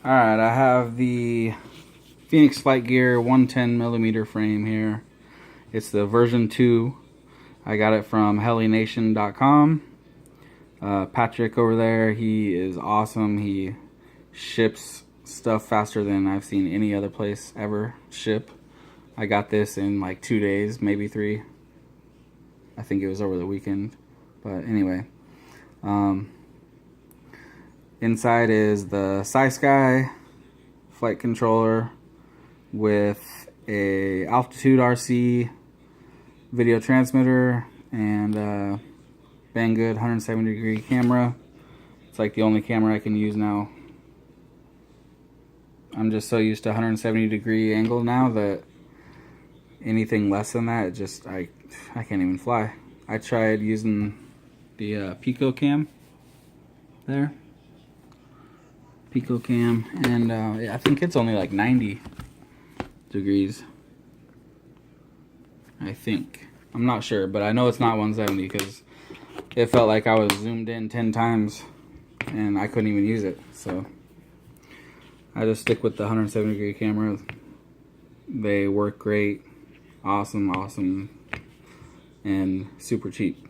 Alright, I have the Phoenix Flight Gear 110mm frame here. It's the version 2. I got it from helination.com. Patrick over there, he is awesome. He ships stuff faster than I've seen any other place ever ship. I got this in like 2 days, maybe 3. I think it was over the weekend. But anyway, inside is the Scisky flight controller with a Altituderc video transmitter and Banggood 170-degree camera. It's like the only camera I can use now. I'm just so used to 170-degree angle now that anything less than that, I can't even fly. I tried using the Pico cam there. Pico cam, and I think it's only like 90 degrees. I think. I'm not sure, but I know it's not 170 because it felt like I was zoomed in 10 times and I couldn't even use it. So I just stick with the 170-degree camera. They work great. Awesome, and super cheap.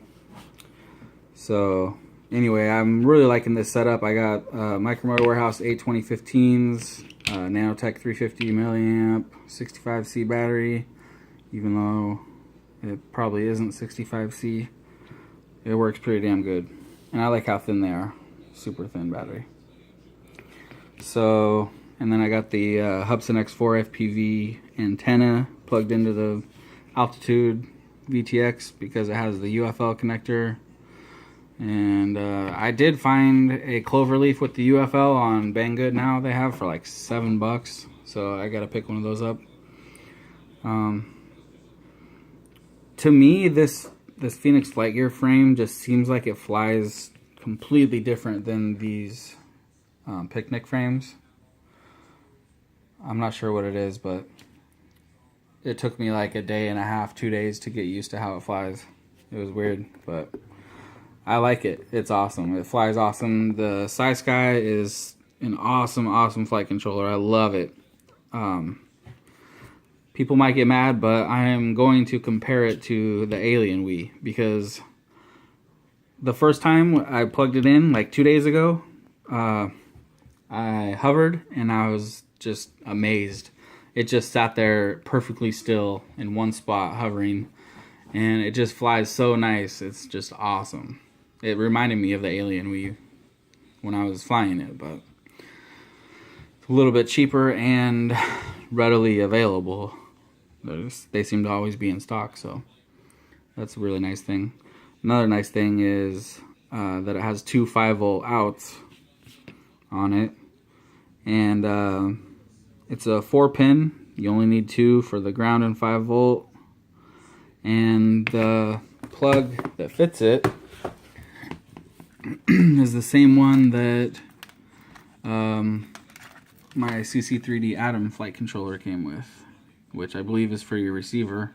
So anyway, I'm really liking this setup. I got Micromotor Warehouse 82015s, Nanotech 350 milliamp, 65C battery, even though it probably isn't 65C. It works pretty damn good. And I like how thin they are. Super thin battery. So, and then I got the Hubsan X4 FPV antenna plugged into the Altitude VTX because it has the UFL connector. And I did find a cloverleaf with the UFL on Banggood now. They have for like $7, so I gotta pick one of those up. To me, this Phoenix Flight Gear frame just seems like it flies completely different than these picnic frames. I'm not sure what it is, but it took me like a day and a half, 2 days to get used to how it flies. It was weird, but I like it. It's awesome. It flies awesome. The Scisky is an awesome flight controller. I love it. People might get mad, but I am going to compare it to the Alien Wii because the first time I plugged it in, like 2 days ago, I hovered and I was just amazed. It just sat there perfectly still in one spot hovering, and it just flies so nice. It's just awesome. It reminded me of the Alien Wii when I was flying it, but it's a little bit cheaper and readily available. They seem to always be in stock, so that's a really nice thing. Another nice thing is that it has 2 5-volt outs on it, and it's a 4-pin. You only need 2 for the ground and 5-volt, and the plug that fits it is the same one that my CC3D Atom flight controller came with, which I believe is for your receiver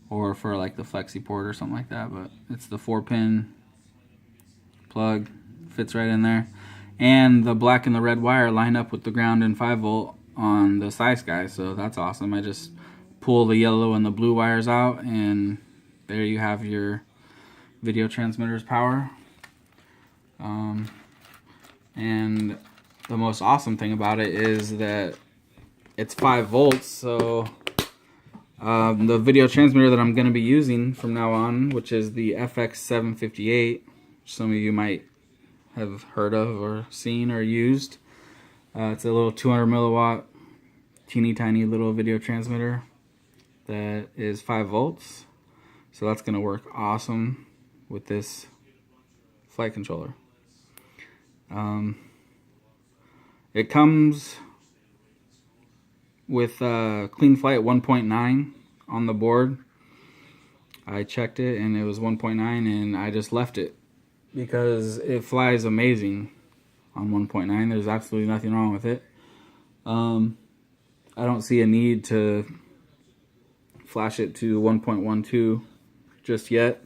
or for like the flexi port or something like that, but it's the 4-pin plug, fits right in there. And the black and the red wire line up with the ground and 5-volt on the Scisky, so that's awesome. I just pull the yellow and the blue wires out, and there you have your video transmitter's power. And the most awesome thing about it is that it's 5 volts, so the video transmitter that I'm going to be using from now on, which is the FX758, which some of you might have heard of or seen or used. It's a little 200 milliwatt, teeny tiny little video transmitter that is 5 volts. So that's going to work awesome with this flight controller. It comes with Clean Flight 1.9 on the board. I checked it and it was 1.9, and I just left it because it flies amazing on 1.9. There's absolutely nothing wrong with it. I don't see a need to flash it to 1.12 just yet,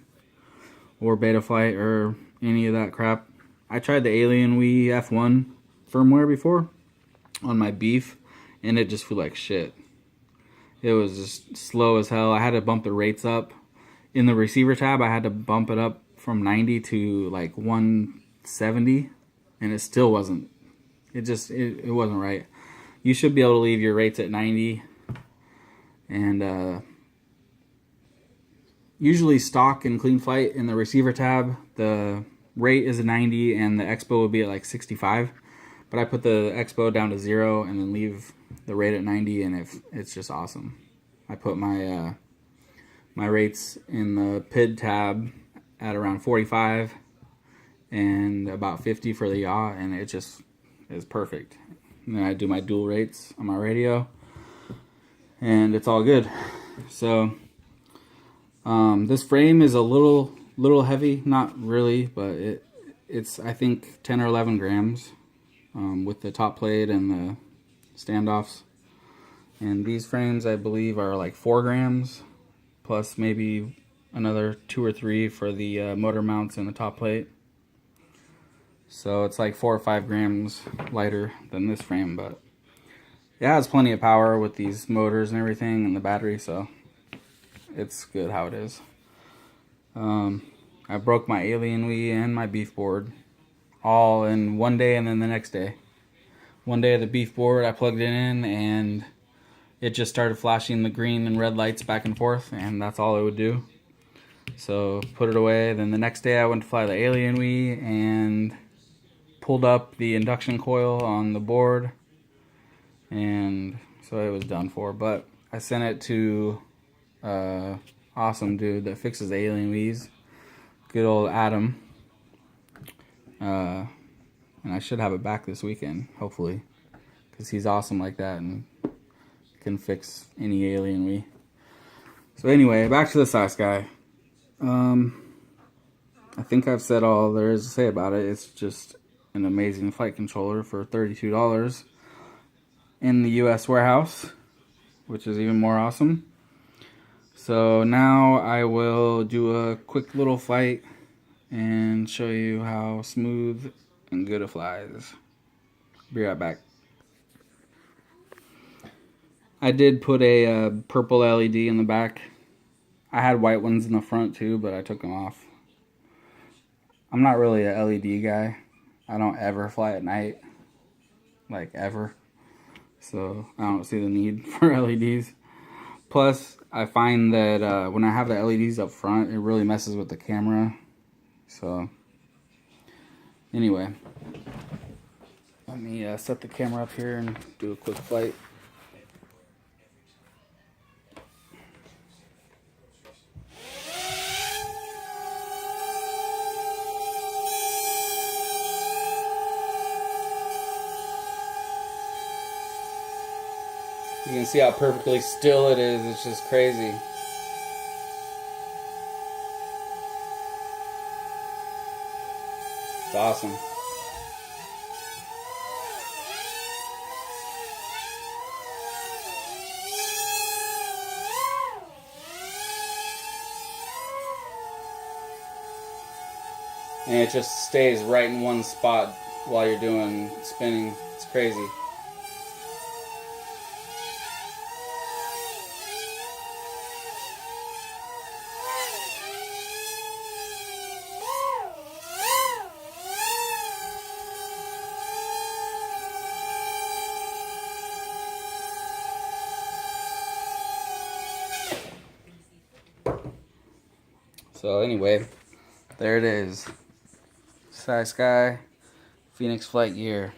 or Betaflight or any of that crap. I tried the Alien Wii F1 firmware before on my beef, and it just flew like shit. It was just slow as hell. I had to bump the rates up. In the receiver tab, I had to bump it up from 90 to like 170, and it still wasn't. It wasn't right. You should be able to leave your rates at 90, and usually stock in Clean Flight in the receiver tab, the rate is a 90 and the expo would be at like 65. But I put the expo down to 0 and then leave the rate at 90, and it's just awesome. I put my my rates in the PID tab at around 45 and about 50 for the yaw, and it just is perfect. And then I do my dual rates on my radio, and it's all good. So this frame is a little heavy, not really, but it's I think 10 or 11 grams with the top plate and the standoffs. And these frames, I believe, are like 4 grams plus maybe another 2 or 3 for the motor mounts and the top plate. So it's like 4 or 5 grams lighter than this frame, but it has plenty of power with these motors and everything and the battery, so it's good how it is. I broke my Alienwee and my beef board all in one day, and then the next day. One day the beef board, I plugged it in and it just started flashing the green and red lights back and forth, and that's all it would do. So put it away. Then the next day I went to fly the Alienwee and pulled up the induction coil on the board, and so it was done for. But I sent it to awesome dude that fixes the Alienwees, good old Adam, and I should have it back this weekend, hopefully, because he's awesome like that and can fix any Alienwee. So anyway, back to the Scisky. I think I've said all there is to say about it. It's just an amazing flight controller for $32 in the US warehouse, which is even more awesome. So now I will do a quick little flight and show you how smooth and good it flies. Be right back. I did put a purple LED in the back. I had white ones in the front too, but I took them off. I'm not really a LED guy. I don't ever fly at night, like ever. So I don't see the need for LEDs. Plus, I find that when I have the LEDs up front, it really messes with the camera. So anyway, let me set the camera up here and do a quick flight. You can see how perfectly still it is. It's just crazy. It's awesome. And it just stays right in one spot while you're doing spinning. It's crazy. So anyway, there it is. Scisky Phoenix flight gear.